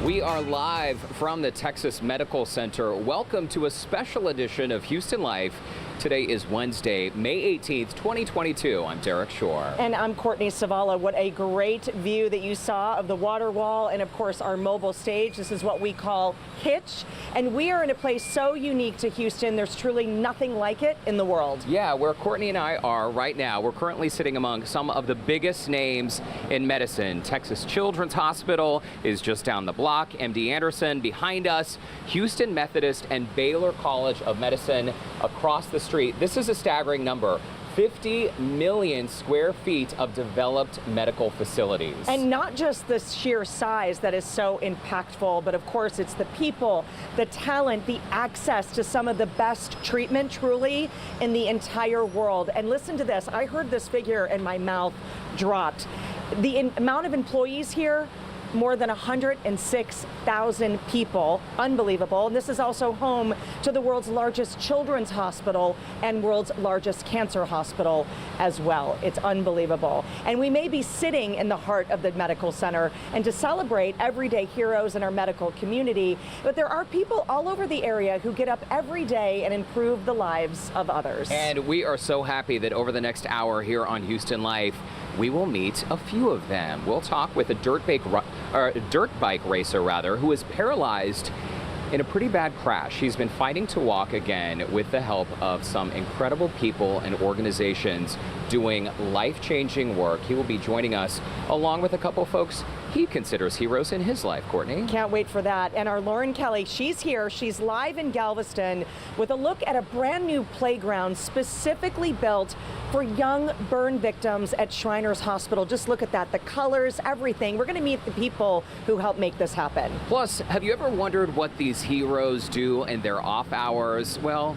We are live from the Texas Medical Center. Welcome to a special edition of Houston Life. Today is Wednesday, May 18th, 2022. I'm Derek Shore. And I'm Courtney Savala. What a great view that you saw of the water wall and, of course, our mobile stage. This is what we call Hitch. And we are in a place so unique to Houston. There's truly nothing like it in the world. Yeah, where Courtney and I are right now, we're currently sitting among some of the biggest names in medicine. Texas Children's Hospital is just down the block. MD Anderson behind us. Houston Methodist and Baylor College of Medicine across the street. This is a staggering number. 50 million square feet of developed medical facilities. And not just the sheer size that is so impactful, but of course it's the people, the talent, the access to some of the best treatment truly in the entire world. And listen to this, I heard this figure and my mouth dropped. The amount of employees here, more than 106,000 people. Unbelievable. And this is also home to the world's largest children's hospital and world's largest cancer hospital as well. It's unbelievable. And we may be sitting in the heart of the medical center and to celebrate everyday heroes in our medical community, but there are people all over the area who get up every day and improve the lives of others. And we are so happy that over the next hour here on Houston Life, we will meet a few of them. We'll talk with a dirt bike racer who is paralyzed in a pretty bad crash. He's been fighting to walk again with the help of some incredible people and organizations doing life-changing work. He will be joining us along with a couple folks he considers heroes in his life, Courtney. Can't wait for that. And our Lauren Kelly, she's here. She's live in Galveston with a look at a brand new playground specifically built for young burn victims at Shriners Hospital. Just look at that, the colors, everything. We're going to meet the people who helped make this happen. Plus, have you ever wondered what these heroes do in their off hours? Well,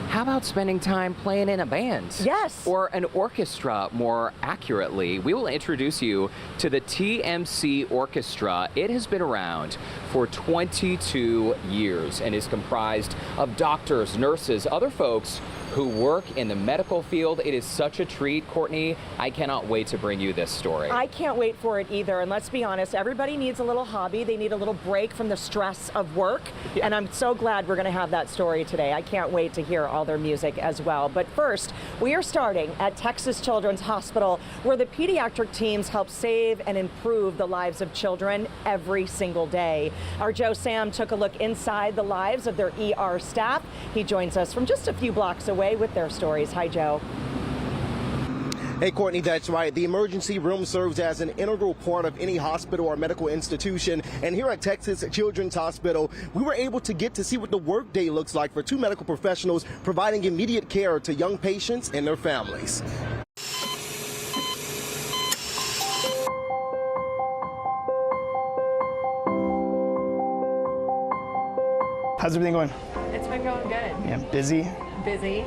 how about spending time playing in a band? Yes. Or an orchestra, more accurately. We will introduce you to the TMC Orchestra. It has been around for 22 years and is comprised of doctors, nurses, other folks who work in the medical field. It is such a treat, Courtney. I cannot wait to bring you this story. I can't wait for it either. And let's be honest, everybody needs a little hobby. They need a little break from the stress of work. Yeah. And I'm so glad we're going to have that story today. I can't wait to hear all their music as well. But first, we are starting at Texas Children's Hospital, where the pediatric teams help save and improve the lives of children every single day. Our Joe Sam took a look inside the lives of their ER staff. He joins us from just a few blocks away with their stories. Hi, Joe. Hey, Courtney, that's right. The emergency room serves as an integral part of any hospital or medical institution. And here at Texas Children's Hospital, we were able to get to see what the workday looks like for two medical professionals providing immediate care to young patients and their families. How's everything going? It's been going good. Yeah, busy. Busy.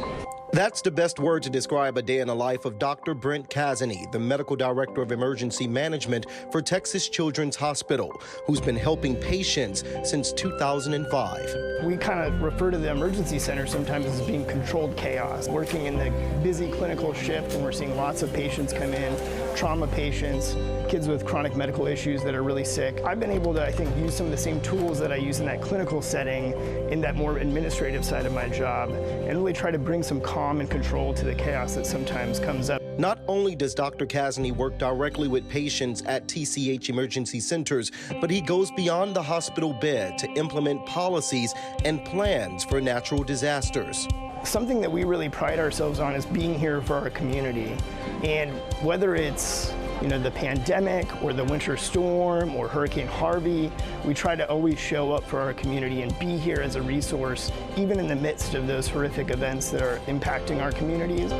That's the best word to describe a day in the life of Dr. Brent Kazany, the medical director of emergency management for Texas Children's Hospital, who's been helping patients since 2005. We kind of refer to the emergency center sometimes as being controlled chaos. Working in the busy clinical shift, and we're seeing lots of patients come in, trauma patients, kids with chronic medical issues that are really sick. I've been able to, I think, use some of the same tools that I use in that clinical setting in that more administrative side of my job, and really try to bring some calm and control to the chaos that sometimes comes up. Not only does Dr. Kazany work directly with patients at TCH emergency centers, but he goes beyond the hospital bed to implement policies and plans for natural disasters. Something that we really pride ourselves on is being here for our community. And whether it's the pandemic or the winter storm or Hurricane Harvey, we try to always show up for our community and be here as a resource, even in the midst of those horrific events that are impacting our communities.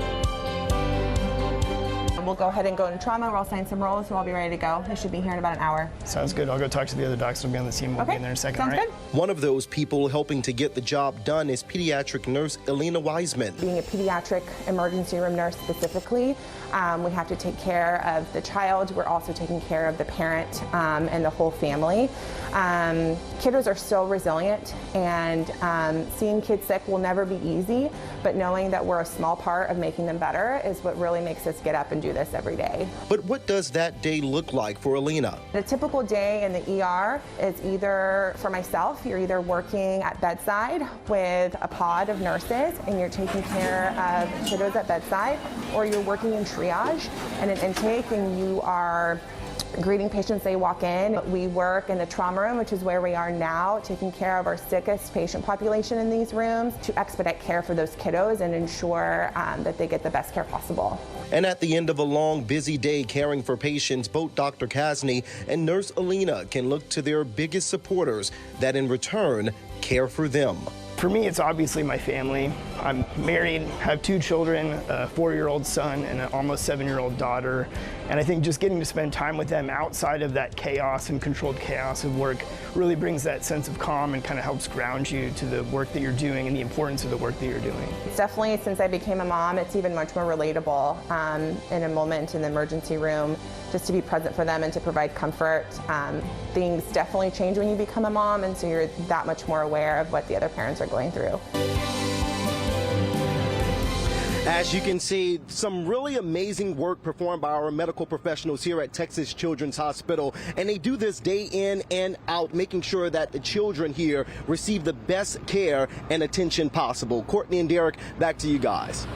We'll go ahead and go into trauma. We'll assign some roles, so I'll be ready to go. I should be here in about an hour. Sounds good. I'll go talk to the other docs. We'll be on the team. We'll be in there in a second. Sounds good. One of those people helping to get the job done is pediatric nurse Elena Wiseman. Being a pediatric emergency room nurse specifically, we have to take care of the child. We're also taking care of the parent and the whole family. Kiddos are so resilient, and seeing kids sick will never be easy, but knowing that we're a small part of making them better is what really makes us get up and do this every day. But what does that day look like for Alina? The typical day in the ER is either, for myself, you're either working at bedside with a pod of nurses and you're taking care of kiddos at bedside, or you're working in triage and an intake and you are greeting patients they walk in. We work in the trauma room, which is where we are now, taking care of our sickest patient population in these rooms to expedite care for those kiddos and ensure that they get the best care possible. And at the end of a long, busy day caring for patients, both Dr. Kasny and Nurse Alina can look to their biggest supporters that in return care for them. For me, it's obviously my family. I'm married, have 2 children, a 4-year-old son and an almost 7-year-old daughter. And I think just getting to spend time with them outside of that chaos and controlled chaos of work really brings that sense of calm and kind of helps ground you to the work that you're doing and the importance of the work that you're doing. It's definitely, since I became a mom, it's even much more relatable in a moment in the emergency room, just to be present for them and to provide comfort. Things definitely change when you become a mom, and so you're that much more aware of what the other parents are going through. As you can see, some really amazing work performed by our medical professionals here at Texas Children's Hospital, and they do this day in and out, making sure that the children here receive the best care and attention possible. Courtney and Derek, back to you guys.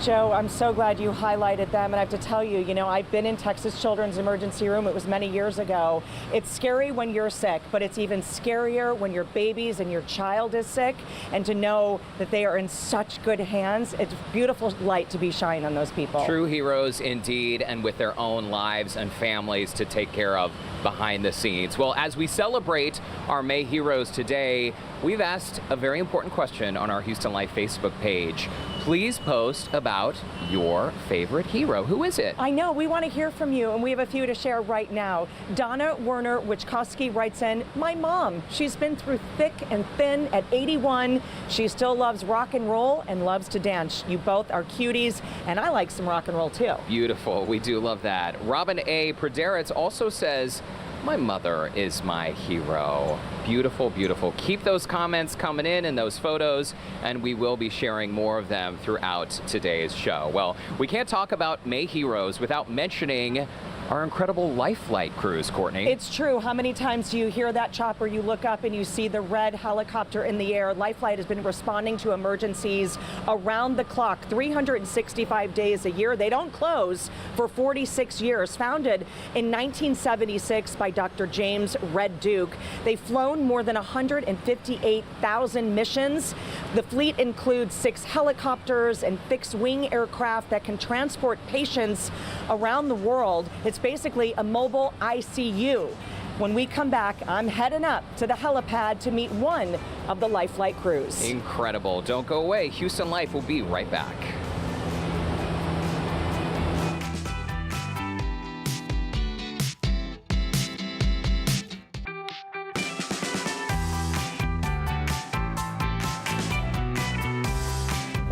Joe, I'm so glad you highlighted them, and I have to tell you, I've been in Texas Children's Emergency Room. It was many years ago. It's scary when you're sick, but it's even scarier when your babies and your child is sick, and to know that they are in such good hands. It's a beautiful light to be shining on those people. True heroes indeed, and with their own lives and families to take care of behind the scenes. Well, as we celebrate our May Heroes today, we've asked a very important question on our Houston Life Facebook page. Please post about your favorite hero. Who is it? I know, we want to hear from you, and we have a few to share right now. Donna Werner Wichkowski writes in, my mom. She's been through thick and thin at 81. She still loves rock and roll and loves to dance. You both are cuties, and I like some rock and roll too. Beautiful. We do love that. Robin A. Prederitz also says, my mother is my hero. Beautiful, beautiful. Keep those comments coming in and those photos, and we will be sharing more of them throughout today's show. Well, we can't talk about May Heroes without mentioning our incredible Life Flight crews, Courtney. It's true. How many times do you hear that chopper, you look up and you see the red helicopter in the air? Life Flight has been responding to emergencies around the clock, 365 days a year. They don't close for 46 years. Founded in 1976 by Dr. James Red Duke. They've flown more than 158,000 missions. The fleet includes 6 helicopters and fixed-wing aircraft that can transport patients around the world. It's basically a mobile ICU. When we come back, I'm heading up to the helipad to meet one of the Life Flight crews. Incredible. Don't go away. Houston Life will be right back.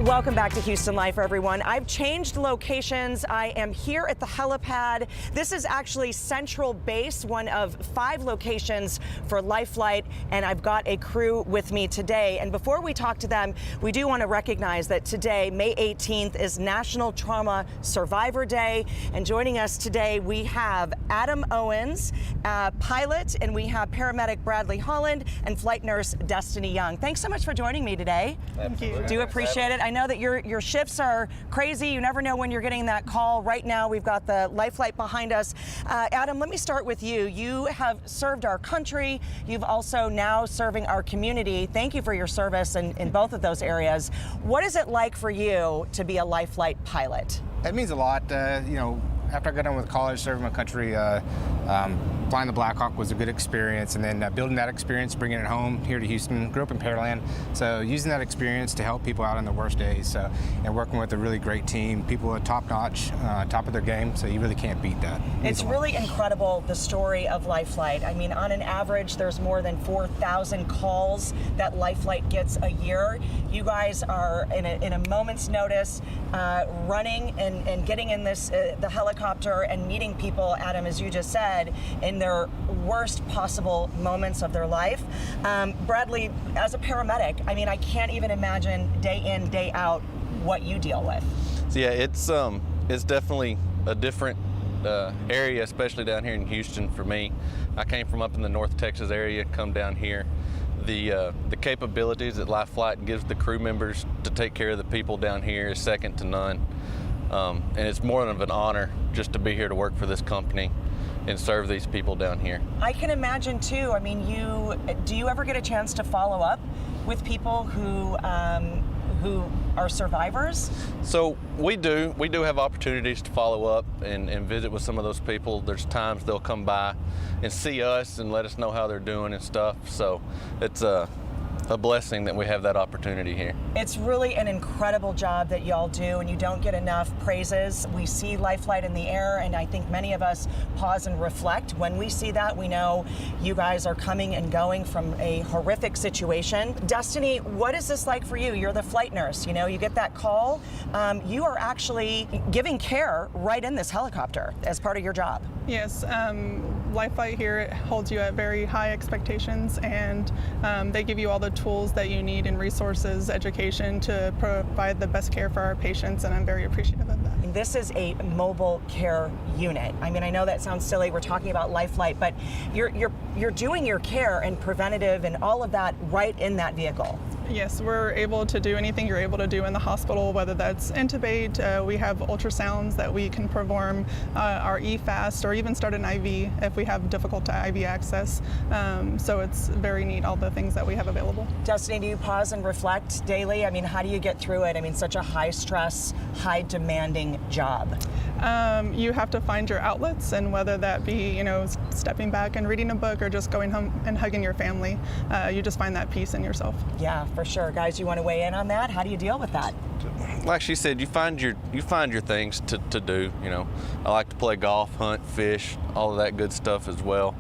Welcome back to Houston Life, everyone. I've changed locations. I am here at the helipad. This is actually Central Base, one of 5 locations for Life Flight, and I've got a crew with me today. And before we talk to them, we do want to recognize that today, May 18th, is National Trauma Survivor Day. And joining us today, we have Adam Owens, pilot, and we have paramedic Bradley Holland and flight nurse Destiny Young. Thanks so much for joining me today. Thank you. Do appreciate it. I know that your shifts are crazy. You never know when you're getting that call. Right now, we've got the Life Flight behind us. Adam, let me start with you. You have served our country. You've also now serving our community. Thank you for your service in both of those areas. What is it like for you to be a Life Flight pilot? It means a lot. After I got done with college, serving my country, flying the Black Hawk was a good experience, and then building that experience, bringing it home here to Houston. Grew up in Pearland, so using that experience to help people out on their worst days, and working with a really great team, people are top notch, top of their game, so you really can't beat that. It's really incredible, the story of Life Flight. I mean, on an average, there's more than 4,000 calls that Life Flight gets a year. You guys are in a moment's notice, running and getting in the helicopter and meeting people, Adam, as you just said, in their worst possible moments of their life. Bradley, as a paramedic, I mean, I can't even imagine day in, day out what you deal with. So yeah, it's definitely a different area, especially down here in Houston for me. I came from up in the North Texas area, come down here. The capabilities that Life Flight gives the crew members to take care of the people down here is second to none. And it's more of an honor just to be here to work for this company and serve these people down here. I can imagine too. I mean, do you ever get a chance to follow up with people who are survivors? So we do have opportunities to follow up and visit with some of those people. There's times they'll come by and see us and let us know how they're doing and stuff. So it's a blessing that we have that opportunity here. It's really an incredible job that y'all do, and you don't get enough praises. We see Life Flight in the air, and I think many of us pause and reflect. When we see that, we know you guys are coming and going from a horrific situation. Destiny, what is this like for you? You're the flight nurse, you know, you get that call. You are actually giving care right in this helicopter as part of your job. Yes, Life Flight here holds you at very high expectations, and they give you all the tools that you need and resources, education to provide the best care for our patients, and I'm very appreciative of that. This is a mobile care unit. I mean, I know that sounds silly, we're talking about Life Flight, but you're doing your care and preventative and all of that right in that vehicle. Yes, we're able to do anything you're able to do in the hospital, whether that's intubate, we have ultrasounds that we can perform, our EFAST, or even start an IV if we have difficult IV access. So it's very neat, all the things that we have available. Destiny, do you pause and reflect daily? I mean, how do you get through it? I mean, such a high stress, high demanding job. You have to find your outlets, and whether that be, you know, stepping back and reading a book or just going home and hugging your family, you just find that peace in yourself. Yeah, for sure. Guys, you want to weigh in on that? How do you deal with that? Like she said, you find your things to do. You know, I like to play golf, hunt, fish, all of that good stuff as well.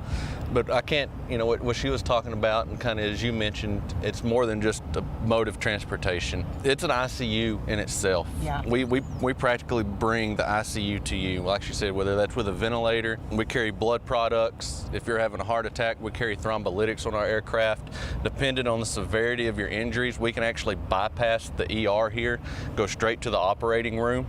But I can't, you know, what she was talking about, and kind of as you mentioned, it's more than just a mode of transportation. It's an ICU in itself. Yeah. We practically bring the ICU to you. Like she said, whether that's with a ventilator, we carry blood products. If you're having a heart attack, we carry thrombolytics on our aircraft. Depending on the severity of your injuries, we can actually bypass the ER here, go straight to the operating room.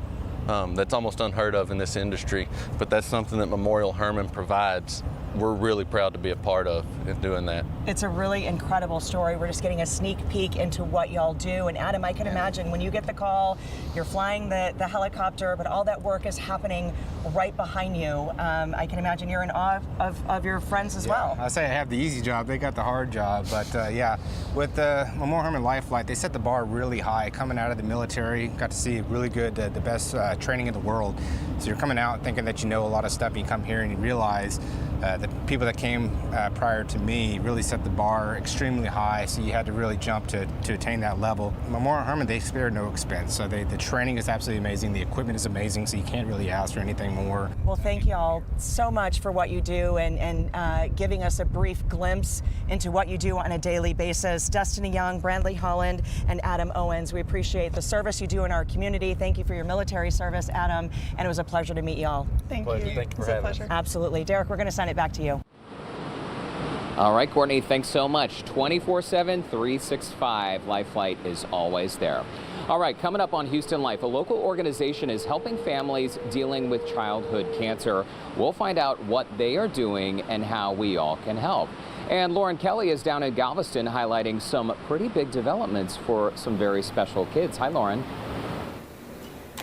That's almost unheard of in this industry, but that's something that Memorial Hermann provides. We're really proud to be a part of in doing that. It's a really incredible story. We're just getting a sneak peek into what y'all do. And Adam, I can imagine when you get the call, you're flying the helicopter, but all that work is happening right behind you. I can imagine you're in awe of your friends as well. I say I have the easy job, they got the hard job, but yeah, with the Memorial Hermann Life Flight, they set the bar really high. Coming out of the military, got to see really good, the best training in the world. So you're coming out thinking that you know a lot of stuff, and you come here and you realize the people that came prior to me really set the bar extremely high, so you had to really jump to attain that level. Memorial Hermann, they spared no expense, so the training is absolutely amazing, the equipment is amazing, so you can't really ask for anything more. Well, thank you all so much for what you do and giving us a brief glimpse into what you do on a daily basis. Destiny Young, Brandley Holland, and Adam Owens, we appreciate the service you do in our community. Thank you for your military service, Adam, and it was a pleasure to meet y'all. Thank you. Thank you for It's a having us. pleasure. Absolutely. Derek, we're going to send it back to you. All right, Courtney, thanks so much. 24/7, 365. Life Flight is always there. All right, coming up on Houston Life, a local organization is helping families dealing with childhood cancer. We'll find out what they are doing and how we all can help. And Lauren Kelly is down in Galveston highlighting some pretty big developments for some very special kids. Hi, Lauren.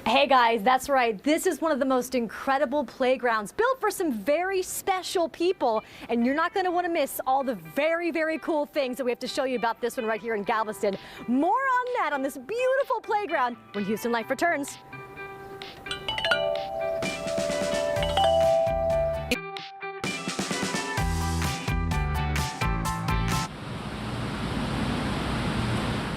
Hey guys, that's right. This is one of the most incredible playgrounds built for some very special people, and you're not going to want to miss all the very, very cool things that we have to show you about this one right here in Galveston. More on that on this beautiful playground when Houston Life returns.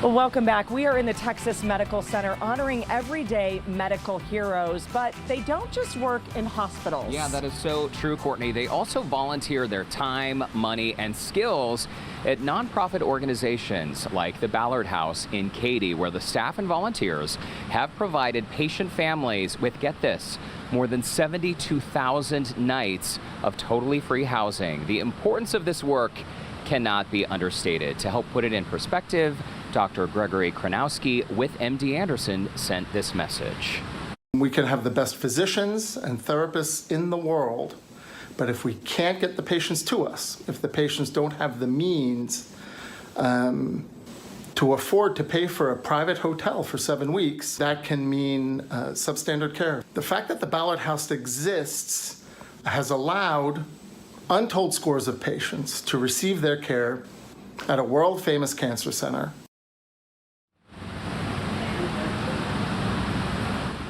Well, welcome back. We are in the Texas Medical Center honoring everyday medical heroes, but they don't just work in hospitals. Yeah, that is so true, Courtney. They also volunteer their time, money, and skills at nonprofit organizations like the Ballard House in Katy, where the staff and volunteers have provided patient families with, get this, more than 72,000 nights of totally free housing. The importance of this work cannot be understated. To help put it in perspective, Dr. Gregory Kranowski with MD Anderson sent this message. We can have the best physicians and therapists in the world, but if we can't get the patients to us, if the patients don't have the means to afford to pay for a private hotel for 7 weeks, that can mean substandard care. The fact that the Ballard House exists has allowed untold scores of patients to receive their care at a world-famous cancer center.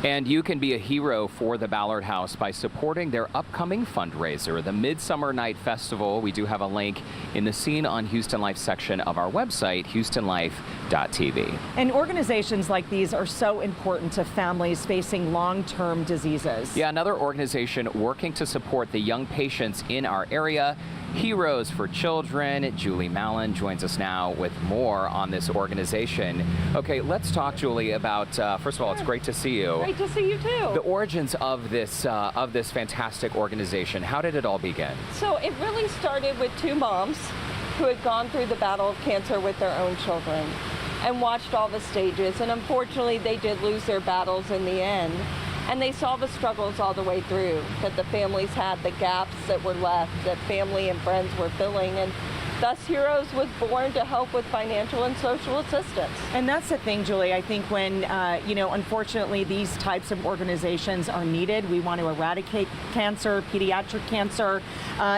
And you can be a hero for the Ballard House by supporting their upcoming fundraiser, the Midsummer Night Festival. We do have a link in the Scene on Houston Life section of our website, houstonlife.tv. And organizations like these are so important to families facing long-term diseases. Yeah, another organization working to support the young patients in our area, Heroes for Children. Julie Mallon joins us now with more on this organization. Okay, let's talk, Julie, about, first of all, it's great to see you. Great to see you too. The origins of this fantastic organization. How did it all begin? So it really started with two moms who had gone through the battle of cancer with their own children and watched all the stages. And unfortunately, they did lose their battles in the end. And they saw the struggles all the way through, that the families had, the gaps that were left, that family and friends were filling. And thus, Heroes was born to help with financial and social assistance. And that's the thing, Julie. I think when, unfortunately, these types of organizations are needed. We want to eradicate cancer, pediatric cancer.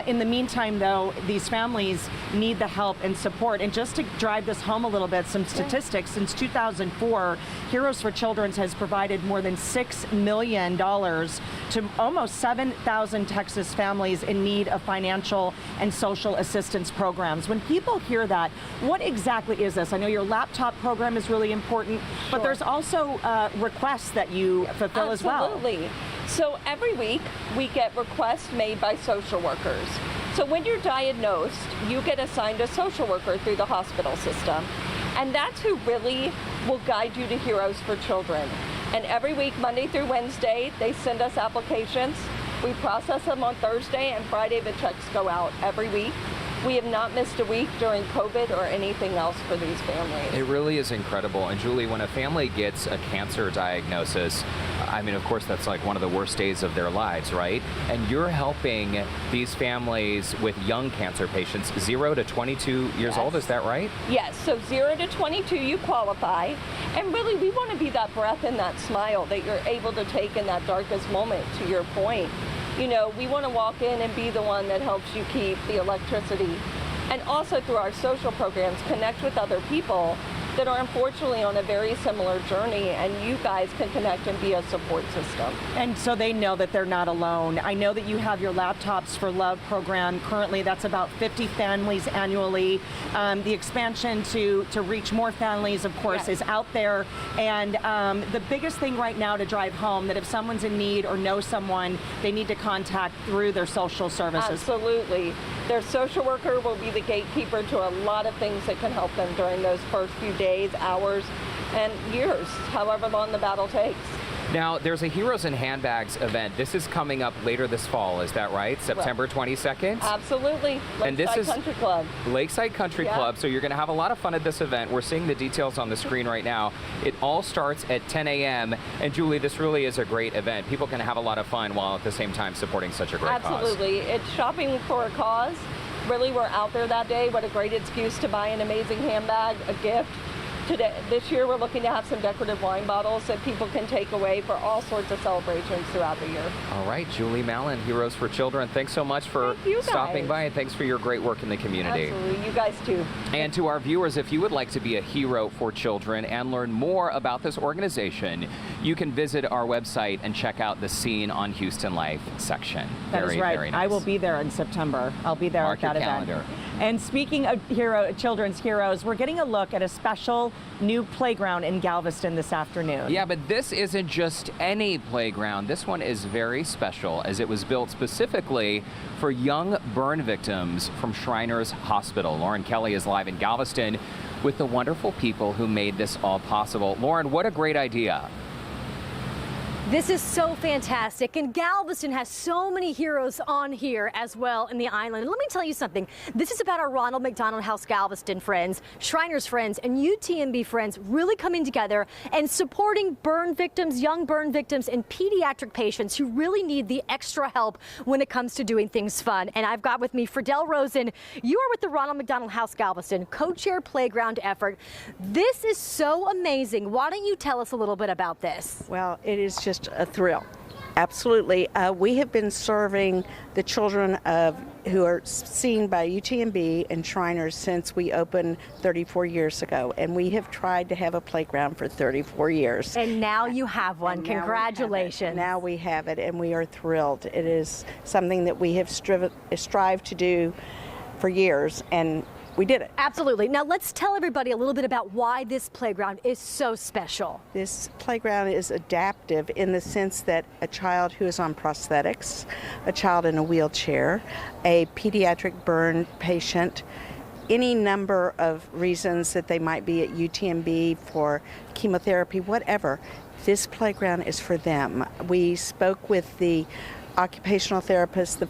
In the meantime, though, these families need the help and support. And just to drive this home a little bit, some statistics. Since 2004, Heroes for Children has provided more than $6 million to almost 7,000 Texas families in need of financial and social assistance programs. When people hear that, what exactly is this? I know your laptop program is really important, but there's also requests that you fulfill as well. Absolutely. So every week we get requests made by social workers. So when you're diagnosed, you get assigned a social worker through the hospital system. And that's who really will guide you to Heroes for Children. And every week, Monday through Wednesday, they send us applications. We process them on Thursday, and Friday the checks go out every week. We have not missed a week during COVID or anything else for these families. It really is incredible. And Julie, when a family gets a cancer diagnosis, I mean, of course, that's like one of the worst days of their lives, right? And you're helping these families with young cancer patients, 0 to 22 years old, is that right? Yes, so 0 to 22 you qualify. And really, we want to be that breath and that smile that you're able to take in that darkest moment, to your point. You know, we want to walk in and be the one that helps you keep the electricity. And also through our social programs, connect with other people that are unfortunately on a very similar journey, and you guys can connect and be a support system. And so they know that they're not alone. I know that you have your Laptops for Love program. Currently, that's about 50 families annually. The expansion to reach more families, of course, is out there. And the biggest thing right now to drive home that if someone's in need or knows someone, they need to contact through their social services. Absolutely. Their social worker will be the gatekeeper to a lot of things that can help them during those first few days, hours, and years, however long the battle takes. Now, there's a Heroes in Handbags event. This is coming up later this fall, is that right? September 22nd? Absolutely. Lakeside Country Club. Lakeside Country Club. So you're going to have a lot of fun at this event. We're seeing the details on the screen right now. It all starts at 10 a.m. And Julie, this really is a great event. People can have a lot of fun while at the same time supporting such a great cause. Absolutely. It's shopping for a cause. Really, we're out there that day. What a great excuse to buy an amazing handbag, a gift. This year, we're looking to have some decorative wine bottles that people can take away for all sorts of celebrations throughout the year. All right, Julie Mallon, Heroes for Children. Thanks so much for stopping by, and thanks for your great work in the community. Absolutely, you guys too. And to our viewers, if you would like to be a hero for children and learn more about this organization, you can visit our website and check out the Scene on Houston Life section. That is right. Very nice. I will be there in September. I'll be there Mark at that your event. calendar. And speaking of children's heroes, we're getting a look at a special new playground in Galveston this afternoon. Yeah, but this isn't just any playground. This one is very special as it was built specifically for young burn victims from Shriners Hospital. Lauren Kelly is live in Galveston with the wonderful people who made this all possible. Lauren, what a great idea. This is so fantastic, and Galveston has so many heroes on here as well in the island. And let me tell you something, this is about our Ronald McDonald House Galveston friends, Shriners friends, and UTMB friends really coming together and supporting burn victims, young burn victims, and pediatric patients who really need the extra help when it comes to doing things fun. And I've got with me Fridell Rosen. You are with the Ronald McDonald House Galveston co-chair playground effort. This is so amazing. Why don't you tell us a little bit about this? Well, it is just a thrill. Absolutely. We have been serving the children who are seen by UTMB and Shriners since we opened 34 years ago, and we have tried to have a playground for 34 years. And now you have one. Congratulations. Now we have it, and we are thrilled. It is something that we have strived to do for years, and we did it. Absolutely. Now let's tell everybody a little bit about why this playground is so special. This playground is adaptive in the sense that a child who is on prosthetics, a child in a wheelchair, a pediatric burn patient, any number of reasons that they might be at UTMB for chemotherapy, whatever, this playground is for them. We spoke with the occupational therapists, the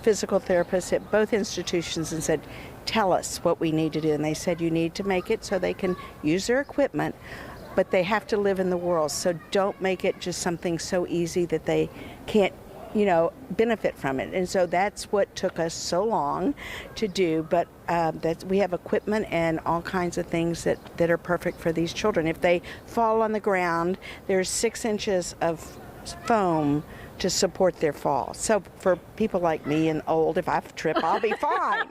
physical therapists at both institutions and said, tell us what we need to do. And they said, you need to make it so they can use their equipment, but they have to live in the world. So don't make it just something so easy that they can't, benefit from it. And so that's what took us so long to do. But we have equipment and all kinds of things that are perfect for these children. If they fall on the ground, there's 6 inches of foam to support their fall. So for people like me and old, if I trip, I'll be fine.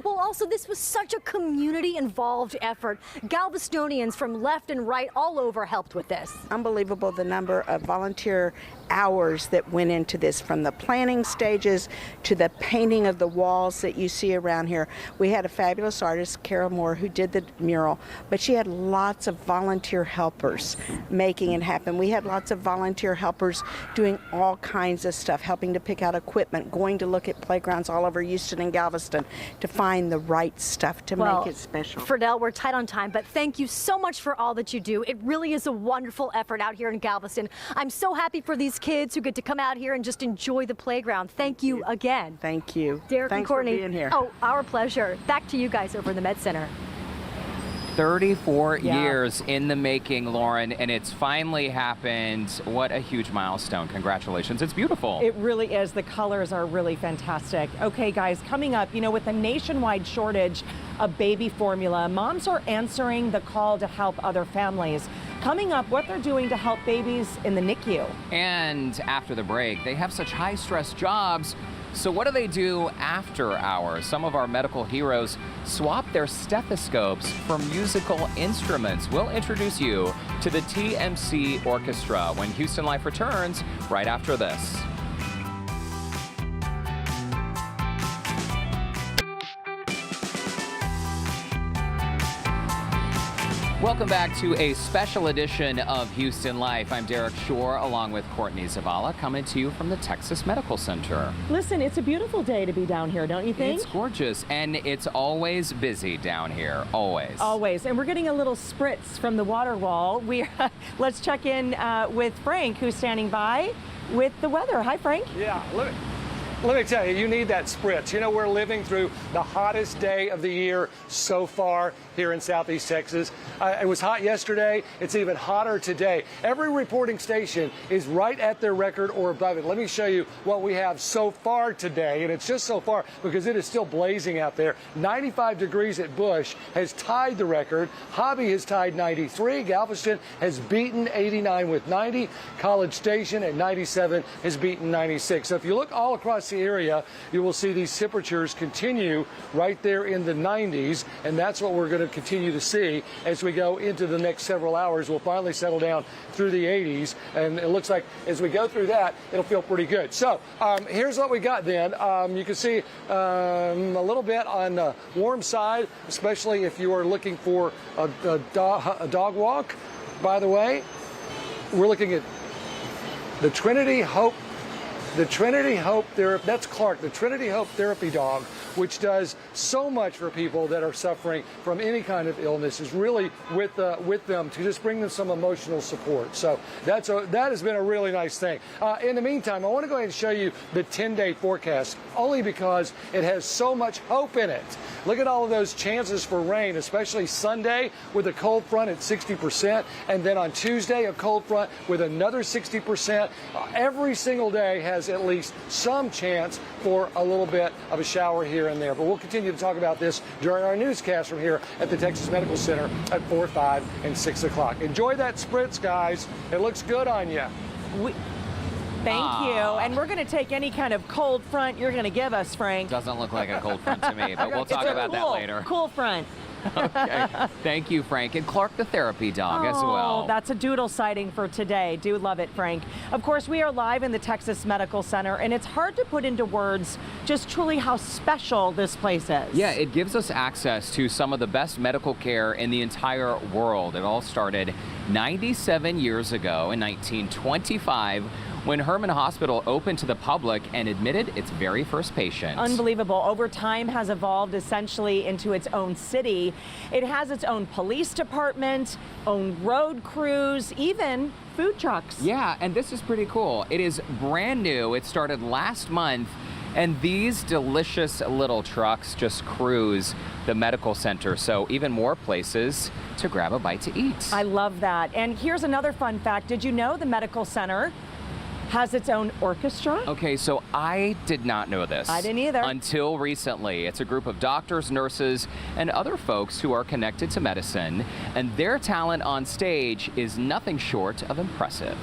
Well, also, this was such a community-involved effort. Galvestonians from left and right all over helped with this. Unbelievable the number of volunteer hours that went into this, from the planning stages to the painting of the walls that you see around here. We had a fabulous artist, Carol Moore, who did the mural, but she had lots of volunteer helpers making it happen. We had lots of volunteer helpers doing all kinds of stuff, helping to pick out equipment, going to look at playgrounds all over Houston and Galveston to find the right stuff to make it special. Fridell, we're tight on time, but thank you so much for all that you do. It really is a wonderful effort out here in Galveston. I'm so happy for these kids who get to come out here and just enjoy the playground. Thank you again. Thank you. Derek and Courtney. Thanks for being here. Oh, our pleasure. Back to you guys over in the Med Center. 34 years in the making, Lauren, and it's finally happened. What a huge milestone. Congratulations. It's beautiful. It really is. The colors are really fantastic. Okay, guys, coming up, with the nationwide shortage of baby formula, moms are answering the call to help other families. Coming up, what they're doing to help babies in the NICU. And after the break, they have such high-stress jobs. So what do they do after hours? Some of our medical heroes swap their stethoscopes for musical instruments. We'll introduce you to the TMC Orchestra when Houston Life returns right after this. Welcome back to a special edition of Houston Life. I'm Derek Shore along with Courtney Zavala, coming to you from the Texas Medical Center. Listen, it's a beautiful day to be down here, don't you think? It's gorgeous, and it's always busy down here, always. Always, and we're getting a little spritz from the water wall. Let's check in with Frank, who's standing by with the weather. Hi, Frank. Yeah, let me tell you, you need that spritz. We're living through the hottest day of the year so far here in Southeast Texas. It was hot yesterday. It's even hotter today. Every reporting station is right at their record or above it. Let me show you what we have so far today, and it's just so far because it is still blazing out there. 95 degrees at Bush has tied the record. Hobby has tied 93. Galveston has beaten 89 with 90. College Station at 97 has beaten 96. So if you look all across the area, you will see these temperatures continue right there in the 90s, and that's what we're going to continue to see as we go into the next several hours. We'll finally settle down through the 80s, and it looks like as we go through that, it'll feel pretty good. So here's what we got then. You can see a little bit on the warm side, especially if you are looking for a dog walk. By the way, we're looking at the Trinity Hope. The Trinity Hope Therapy, that's Clark, the Trinity Hope Therapy dog which does so much for people that are suffering from any kind of illness, is really with them to just bring them some emotional support. So that has been a really nice thing. In the meantime, I want to go ahead and show you the 10-day forecast, only because it has so much hope in it. Look at all of those chances for rain, especially Sunday with a cold front at 60%, and then on Tuesday a cold front with another 60%. Every single day has at least some chance for a little bit of a shower here and there. But we'll continue to talk about this during our newscast from here at the Texas Medical Center at 4, 5, and 6 o'clock. Enjoy that spritz, guys. It looks good on you. Thank you. And we're going to take any kind of cold front you're going to give us, Frank. Doesn't look like a cold front to me, but we'll talk about that later. Cool front. Okay. Thank you, Frank. And Clark the therapy dog as well. That's a doodle sighting for today. Do love it, Frank. Of course, we are live in the Texas Medical Center, and it's hard to put into words just truly how special this place is. Yeah, it gives us access to some of the best medical care in the entire world. It all started 97 years ago in 1925, when Herman Hospital opened to the public and admitted its very first patient. Unbelievable. Over time has evolved essentially into its own city. It has its own police department, own road crews, even food trucks. Yeah, and this is pretty cool. It is brand new. It started last month, and these delicious little trucks just cruise the medical center, so even more places to grab a bite to eat. I love that. And here's another fun fact. Did you know the medical center has its own orchestra? Okay, so I did not know this. I didn't either. Until recently. It's a group of doctors, nurses, and other folks who are connected to medicine, and their talent on stage is nothing short of impressive.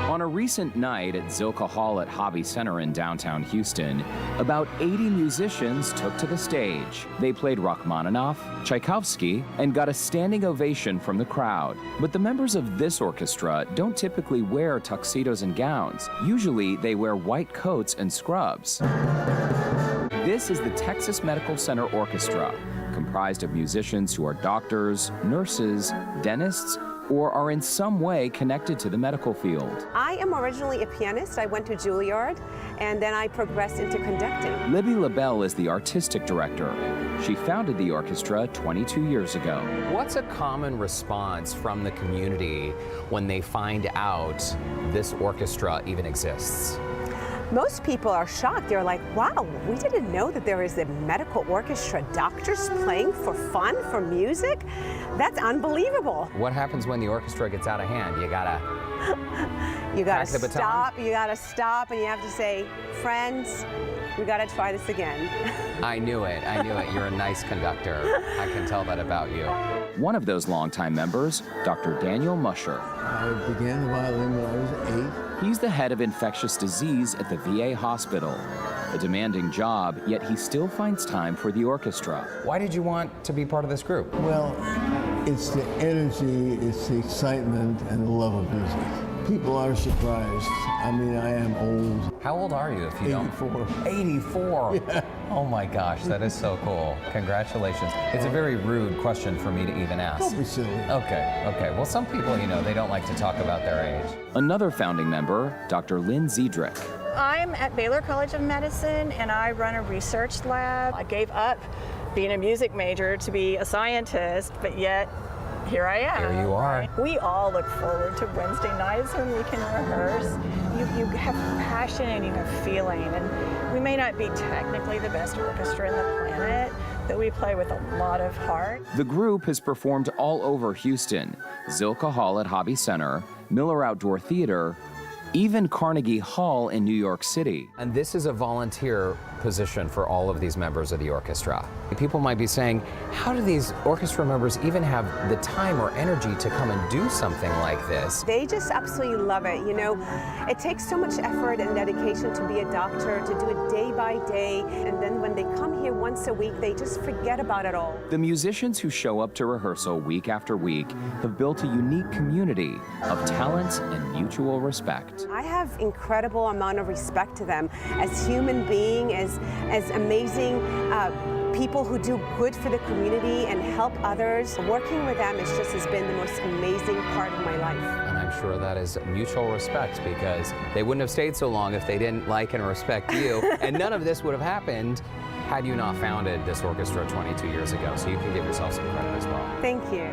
On a recent night at Zilka Hall at Hobby Center in downtown Houston, about 80 musicians took to the stage. They played Rachmaninoff, Tchaikovsky, and got a standing ovation from the crowd. But the members of this orchestra don't typically wear tuxedos and gowns. Usually, they wear white coats and scrubs. This is the Texas Medical Center Orchestra, comprised of musicians who are doctors, nurses, dentists, or are in some way connected to the medical field. I am originally a pianist. I went to Juilliard, and then I progressed into conducting. Libby LaBelle is the artistic director. She founded the orchestra 22 years ago. What's a common response from the community when they find out this orchestra even exists? Most people are shocked. They're like, wow, we didn't know that there is a medical orchestra, doctors playing for fun, for music. That's unbelievable. What happens when the orchestra gets out of hand? You gotta stop, you gotta stop, and you have to say, friends, we gotta try this again. I knew it. You're a nice conductor. I can tell that about you. One of those longtime members, Dr. Daniel Musher. I began the violin when I was 8. He's the head of infectious disease at the VA hospital. A demanding job, yet he still finds time for the orchestra. Why did you want to be part of this group? Well, it's the energy, it's the excitement, and the love of music. People are surprised. I mean, I am old. How old are you if you 84. don't? 84? Yeah. Oh my gosh, that is so cool. Congratulations. It's a very rude question for me to even ask. Don't be silly. Okay. Well, some people, they don't like to talk about their age. Another founding member, Dr. Lynn Zedrick. I'm at Baylor College of Medicine, and I run a research lab. I gave up being a music major to be a scientist, but yet here I am. Here you are. We all look forward to Wednesday nights when we can rehearse. You have passion and you have feeling, and we may not be technically the best orchestra in the planet, but we play with a lot of heart. The group has performed all over Houston, Zilka Hall at Hobby Center, Miller Outdoor Theater, even Carnegie Hall in New York City. And this is a volunteer position for all of these members of the orchestra. People might be saying, how do these orchestra members even have the time or energy to come and do something like this? They just absolutely love it. It takes so much effort and dedication to be a doctor, to do it day by day, and then when they come here once a week, they just forget about it all. The musicians who show up to rehearsal week after week have built a unique community of talent and mutual respect. I have incredible amount of respect to them as human beings, as amazing people who do good for the community and help others. Working with them has been the most amazing part of my life. And I'm sure that is mutual respect, because they wouldn't have stayed so long if they didn't like and respect you. And none of this would have happened had you not founded this orchestra 22 years ago. So you can give yourself some credit as well. Thank you.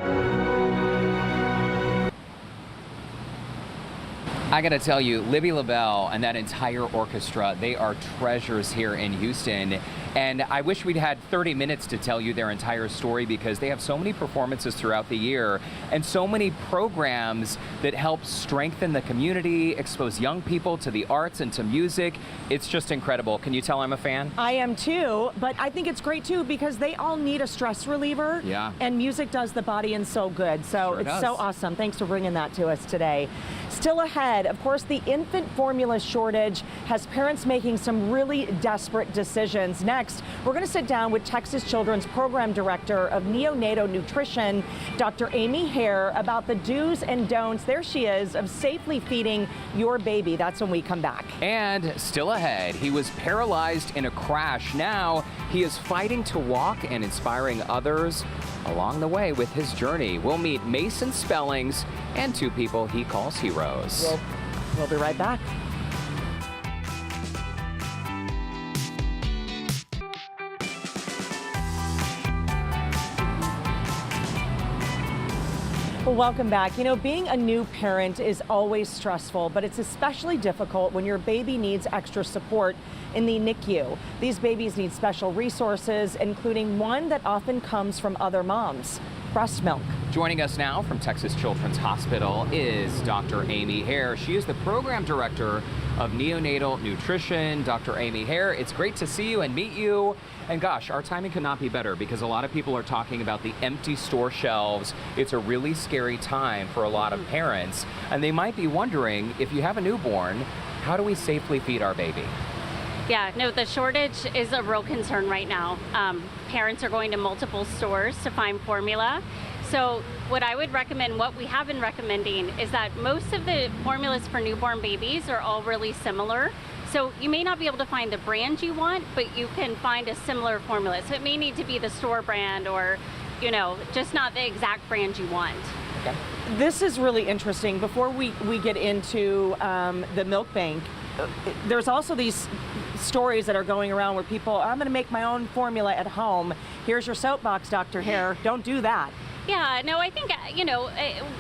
I got to tell you, Libby LaBelle and that entire orchestra, they are treasures here in Houston. And I wish we'd had 30 minutes to tell you their entire story, because they have so many performances throughout the year and so many programs that help strengthen the community, expose young people to the arts and to music. It's just incredible. Can you tell I'm a fan? I am too, but I think it's great too because they all need a stress reliever. Yeah. And music does the body and soul good. So Sure it's does. so awesome. Thanks for bringing that to us today. Still ahead, of course, the infant formula shortage has parents making some really desperate decisions. Next, we're going to sit down with Texas Children's Program Director of Neonatal Nutrition, Dr. Amy Hare, about the do's and don'ts, there she is, of safely feeding your baby. That's when we come back. And still ahead, he was paralyzed in a crash. Now he is fighting to walk and inspiring others along the way with his journey. We'll meet Mason Spellings and two people he calls heroes. We'll be right back. Well, welcome back. You know, being a new parent is always stressful, but it's especially difficult when your baby needs extra support in the NICU. These babies need special resources, including one that often comes from other moms: breast milk. Joining us now from Texas Children's Hospital is Dr. Amy Hare. She is the program director of neonatal nutrition. Dr. Amy Hare, it's great to see you and meet you. And gosh, our timing could not be better, because a lot of people are talking about the empty store shelves. It's a really scary time for a lot of parents, and they might be wondering, if you have a newborn, how do we safely feed our baby? Yeah, no, the shortage is a real concern right now. Parents are going to multiple stores to find formula. So what I would recommend, what we have been recommending, is that most of the formulas for newborn babies are all really similar. So you may not be able to find the brand you want, but you can find a similar formula. So it may need to be the store brand, or, you know, just not the exact brand you want. Okay. This is really interesting. Before we get into the milk bank, there's also these stories that are going around where people, I'm going to make my own formula at home. Here's your soapbox, Dr. Hare. Don't do that. Yeah, no, I think, you know,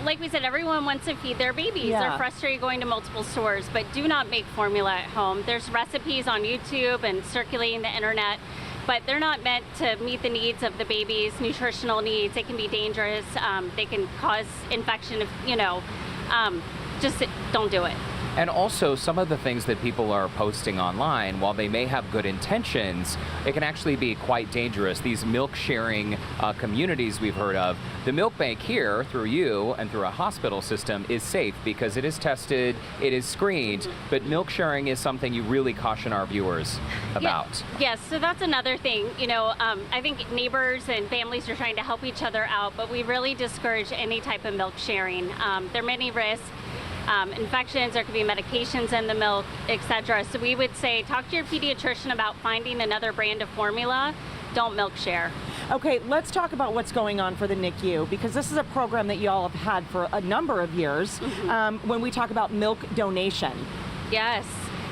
like we said, everyone wants to feed their babies. Yeah. They're frustrated going to multiple stores, but do not make formula at home. There's recipes on YouTube and circulating the internet, but they're not meant to meet the needs of the baby's nutritional needs. They can be dangerous. They can cause infection, if, you know, just don't do it. And also, some of the things that people are posting online, while they may have good intentions, it can actually be quite dangerous. These milk sharing communities we've heard of. The milk bank here, through you and through a hospital system, is safe because it is tested, it is screened, but milk sharing is something you really caution our viewers about. Yes, so that's another thing. You know, I think neighbors and families are trying to help each other out, but we really discourage any type of milk sharing. There are many risks. Infections, there could be medications in the milk, etc. So we would say, talk to your pediatrician about finding another brand of formula. Don't milk share. Okay, let's talk about what's going on for the NICU, because this is a program that you all have had for a number of years. When we talk about milk donation. Yes.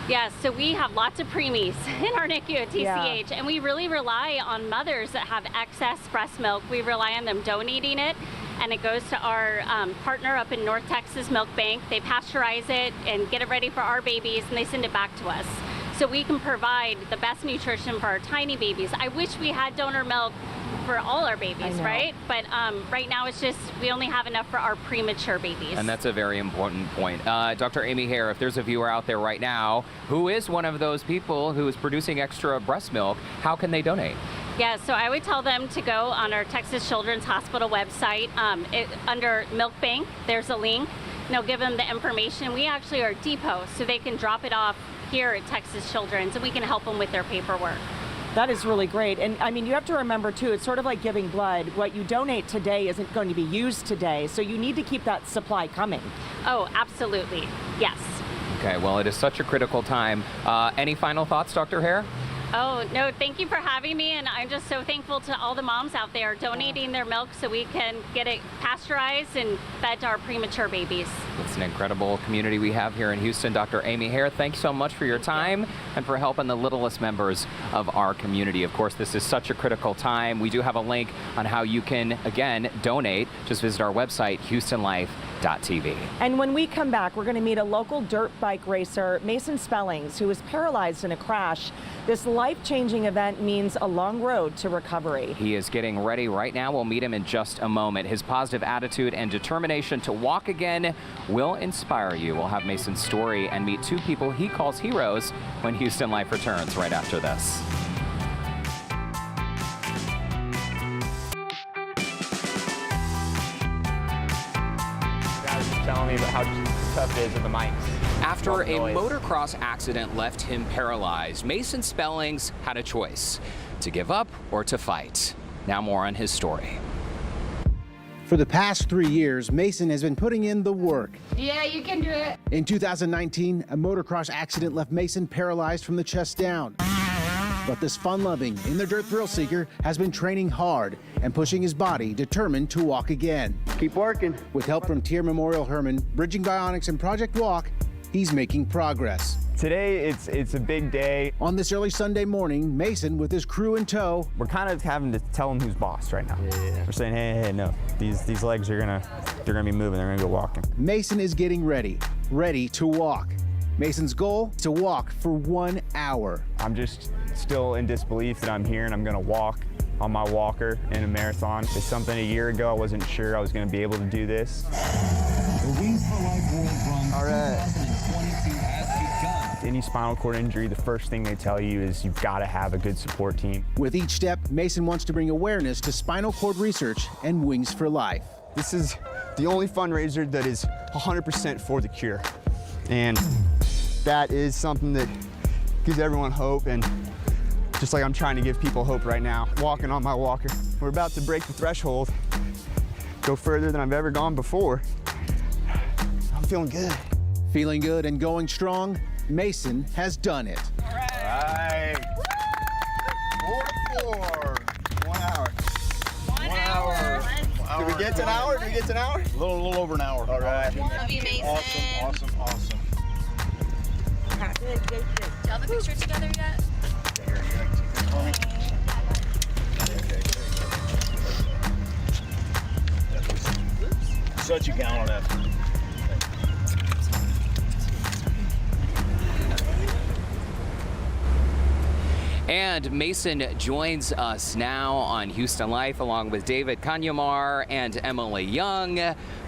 Yes, so we have lots of preemies in our NICU at TCH, and we really rely on mothers that have excess breast milk. We rely on them donating it, and it goes to our partner up in North Texas Milk Bank. They pasteurize it and get it ready for our babies, and they send it back to us. So we can provide the best nutrition for our tiny babies. I wish we had donor milk for all our babies, right? But right now it's just, we only have enough for our premature babies. And that's a very important point. Dr. Amy Hare, if there's a viewer out there right now who is one of those people who is producing extra breast milk, how can they donate? Yeah, so I would tell them to go on our Texas Children's Hospital website. Under Milk Bank, there's a link. And they'll give them the information. We actually are a depot, so they can drop it off here at Texas Children's, and we can help them with their paperwork. That is really great. And I mean, you have to remember too, it's sort of like giving blood. What you donate today isn't going to be used today, so you need to keep that supply coming. Oh, absolutely. Yes. Okay, well, it is such a critical time. Any final thoughts, Dr. Hare? Oh, no, thank you for having me, and I'm just so thankful to all the moms out there donating their milk so we can get it pasteurized and fed to our premature babies. It's an incredible community we have here in Houston. Dr. Amy Hare, thanks so much for your time and for helping the littlest members of our community. Of course, this is such a critical time. We do have a link on how you can, again, donate. Just visit our website, HoustonLife.tv. And when we come back, we're going to meet a local dirt bike racer, Mason Spellings, who was paralyzed in a crash. This life-changing event means a long road to recovery. He is getting ready right now. We'll meet him in just a moment. His positive attitude and determination to walk again will inspire you. We'll have Mason's story and meet two people he calls heroes when Houston Life returns right after this. Telling me about how tough it is with the mics. After a motocross accident left him paralyzed, Mason Spellings had a choice: to give up or to fight. Now more on his story. For the past 3 years, Mason has been putting in the work. Yeah, you can do it. In 2019, a motocross accident left Mason paralyzed from the chest down. But this fun-loving, in-the-dirt thrill seeker has been training hard and pushing his body, determined to walk again. Keep working. With help from Tier Memorial Herman, Bridging Bionics, and Project Walk, he's making progress. Today, it's a big day. On this early Sunday morning, Mason, with his crew in tow, we're kind of having to tell him who's boss right now. Yeah. We're saying, hey, no, these legs are they're gonna be moving. They're gonna go walking. Mason is getting ready to walk. Mason's goal: to walk for 1 hour. I'm just still in disbelief that I'm here and I'm gonna walk on my walker in a marathon. It's something a year ago I wasn't sure I was gonna be able to do this. The Wings for Life World Run 2022 has begun. Any spinal cord injury, the first thing they tell you is you've got to have a good support team. With each step, Mason wants to bring awareness to spinal cord research and Wings for Life. This is the only fundraiser that is 100% for the cure. And that is something that gives everyone hope, and just like I'm trying to give people hope right now, walking on my walker. We're about to break the threshold, go further than I've ever gone before. I'm feeling good. Feeling good and going strong, Mason has done it. All right. 4-4. 1 hour. 1 hour. Did we get to an hour? Did we get to an hour? A little over an hour. All right. Love you, Mason. Awesome. Good. Do you have a picture together yet? Such a gallon effort. And Mason joins us now on Houston Life along with David Kanyamar and Emily Young,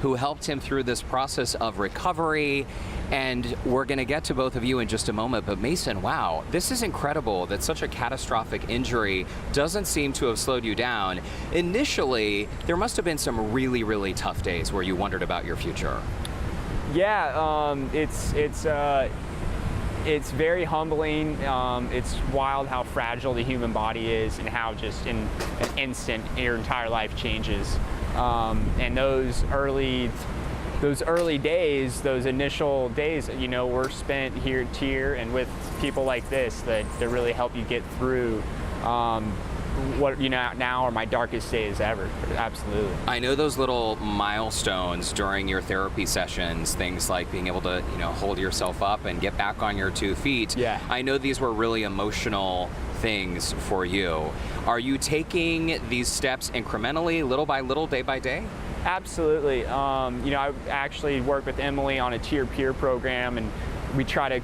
who helped him through this process of recovery. And we're going to get to both of you in just a moment. But Mason, wow, this is incredible that such a catastrophic injury doesn't seem to have slowed you down. Initially, there must have been some really, really tough days where you wondered about your future. Yeah, it's very humbling. It's wild how fragile the human body is and how just in an instant your entire life changes. And those early days, those initial days, were spent here at Tier and with people like this that really help you get through what now are my darkest days ever. Absolutely. I know those little milestones during your therapy sessions, things like being able to hold yourself up and get back on your 2 feet. Yeah. I know these were really emotional things for you. Are you taking these steps incrementally, little by little, day by day? Absolutely. I actually work with Emily on a Tier peer program, and we try to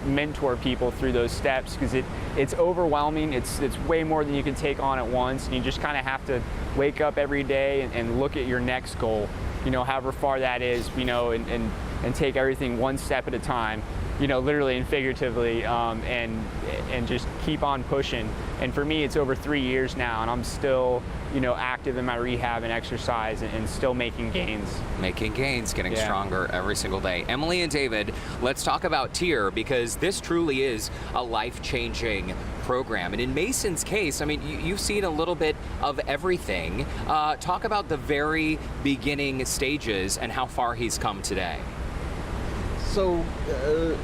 mentor people through those steps because it's overwhelming. It's way more than you can take on at once, and you just kind of have to wake up every day and look at your next goal, however far that is, and take everything one step at a time, literally and figuratively, and just keep on pushing. And for me, it's over 3 years now, and I'm still active in my rehab and exercise and still making gains. Making gains, getting stronger every single day. Emily and David, let's talk about Tier, because this truly is a life-changing program. And in Mason's case, I mean, you've seen a little bit of everything. Talk about the very beginning stages and how far he's come today. So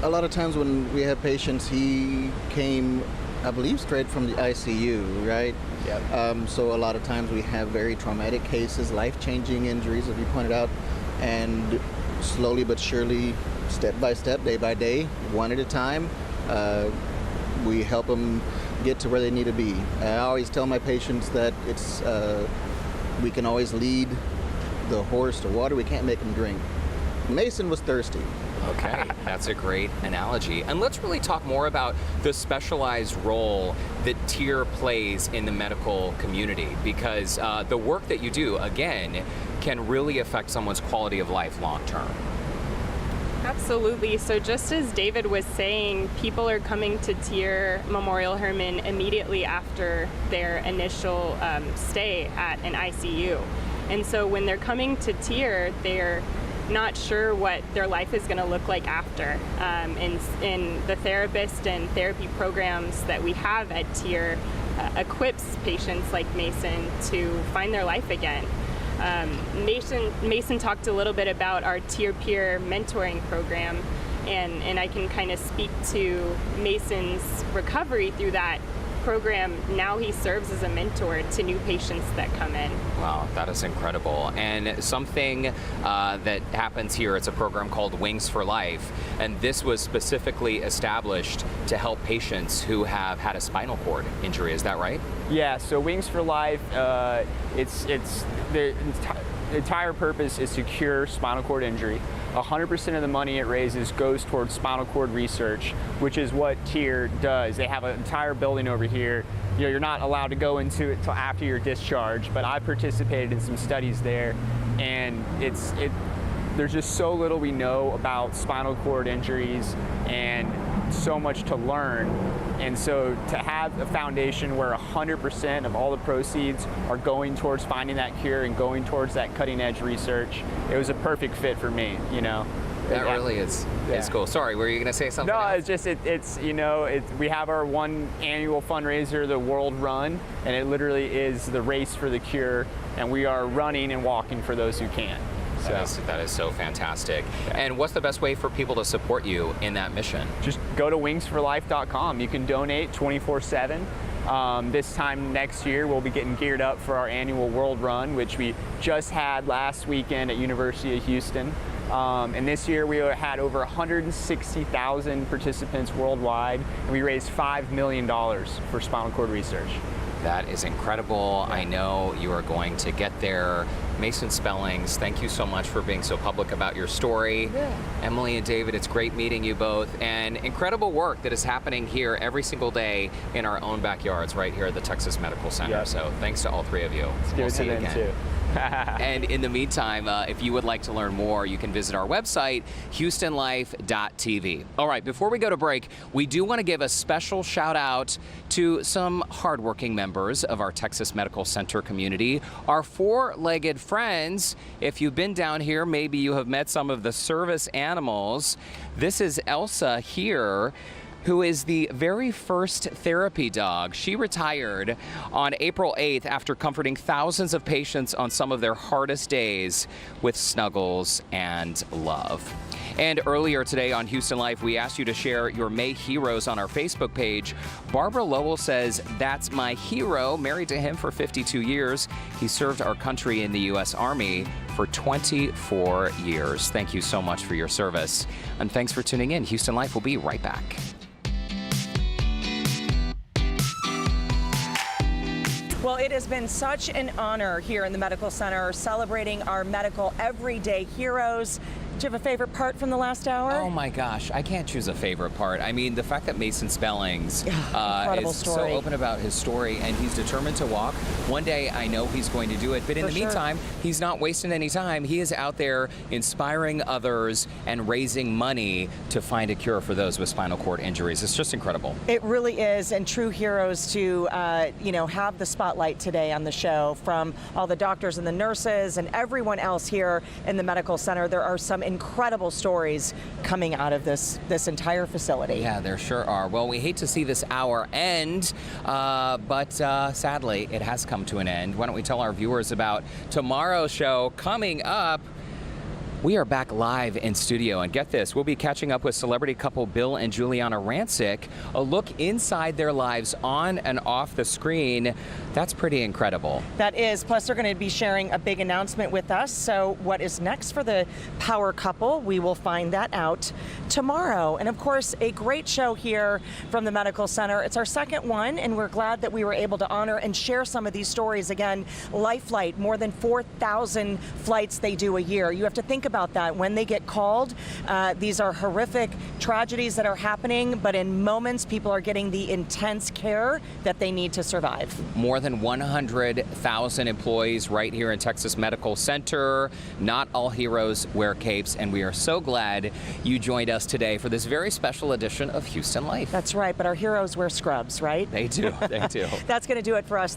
a lot of times when we have patients, he came I believe, straight from the ICU, right? Yep. So a lot of times we have very traumatic cases, life-changing injuries, as you pointed out, and slowly but surely, step by step, day by day, one at a time, we help them get to where they need to be. I always tell my patients that it's we can always lead the horse to water, we can't make him drink. Mason was thirsty. Okay, that's a great analogy. And let's really talk more about the specialized role that TIER plays in the medical community, because the work that you do, again, can really affect someone's quality of life long term. Absolutely. So just as David was saying, people are coming to TIER Memorial Hermann immediately after their initial stay at an ICU. And so when they're coming to TIER, they're not sure what their life is going to look like after. And the therapist and therapy programs that we have at TIER equips patients like Mason to find their life again. Mason talked a little bit about our TIER peer mentoring program, and I can kind of speak to Mason's recovery through that program. Now he serves as a mentor to new patients that come in. Wow, that is incredible. And something that happens here, it's a program called Wings for Life, and this was specifically established to help patients who have had a spinal cord injury. Is that right? Yeah, so Wings for Life, it's the entire purpose is to cure spinal cord injury. 100% of the money it raises goes towards spinal cord research, which is what TIER does. They have an entire building over here. You know, you're not allowed to go into it until after your discharge, but I participated in some studies there, and there's just so little we know about spinal cord injuries and so much to learn. And so to have a foundation where 100% of all the proceeds are going towards finding that cure and going towards that cutting edge research, it was a perfect fit for me, you know. That really is cool. Sorry, were you going to say something No, else? it's we have our one annual fundraiser, the World Run, and it literally is the race for the cure, and we are running and walking for those who can. That is so fantastic. Yeah. And what's the best way for people to support you in that mission? Just go to wingsforlife.com. You can donate 24/7. This time next year, we'll be getting geared up for our annual World Run, which we just had last weekend at University of Houston. And this year we had over 160,000 participants worldwide, and we raised $5 million for spinal cord research. That is incredible. I know you are going to get there. Mason Spellings, thank you so much for being so public about your story. Yeah. Emily and David, it's great meeting you both, and incredible work that is happening here every single day in our own backyards right here at the Texas Medical Center. Yep. So thanks to all three of you. We'll see you again. Too. And in the meantime, if you would like to learn more, you can visit our website, HoustonLife.tv. All right, before we go to break, we do want to give a special shout out to some hardworking members of our Texas Medical Center community, our four-legged friends. If you've been down here, maybe you have met some of the service animals. This is Elsa here, who is the very first therapy dog. She retired on April 8th after comforting thousands of patients on some of their hardest days with snuggles and love. And earlier today on Houston Life, we asked you to share your May heroes on our Facebook page. Barbara Lowell says, "That's my hero, married to him for 52 years. He served our country in the U.S. Army for 24 years. Thank you so much for your service. And thanks for tuning in. Houston Life will be right back. Well, it has been such an honor here in the Medical Center celebrating our medical everyday heroes. Do you have a favorite part from the last hour? Oh my gosh, I can't choose a favorite part. I mean, the fact that Mason Spellings is so open about his story, and he's determined to walk. One day I know he's going to do it, but in the meantime, he's not wasting any time. He is out there inspiring others and raising money to find a cure for those with spinal cord injuries. It's just incredible. It really is, and true heroes to have the spotlight today on the show from all the doctors and the nurses and everyone else here in the Medical Center. There are some incredible stories coming out of this entire facility. Yeah, there sure are. Well, we hate to see this hour end, but sadly, it has come to an end. Why don't we tell our viewers about tomorrow's show coming up? We are back live in studio, and get this, we'll be catching up with celebrity couple Bill and Juliana Rancic, a look inside their lives on and off the screen. That's pretty incredible. That is, plus they're going to be sharing a big announcement with us. So what is next for the power couple? We will find that out tomorrow. And of course, a great show here from the Medical Center. It's our second one, and we're glad that we were able to honor and share some of these stories. Again, LifeFlight, more than 4,000 flights they do a year. You have to think about that when they get called. These are horrific tragedies that are happening, but in moments people are getting the intense care that they need to survive. More than 100,000 employees right here in Texas Medical Center. Not all heroes wear capes, and we are so glad you joined us today for this very special edition of Houston Life. That's right, but our heroes wear scrubs, right? They do, they do. That's going to do it for us.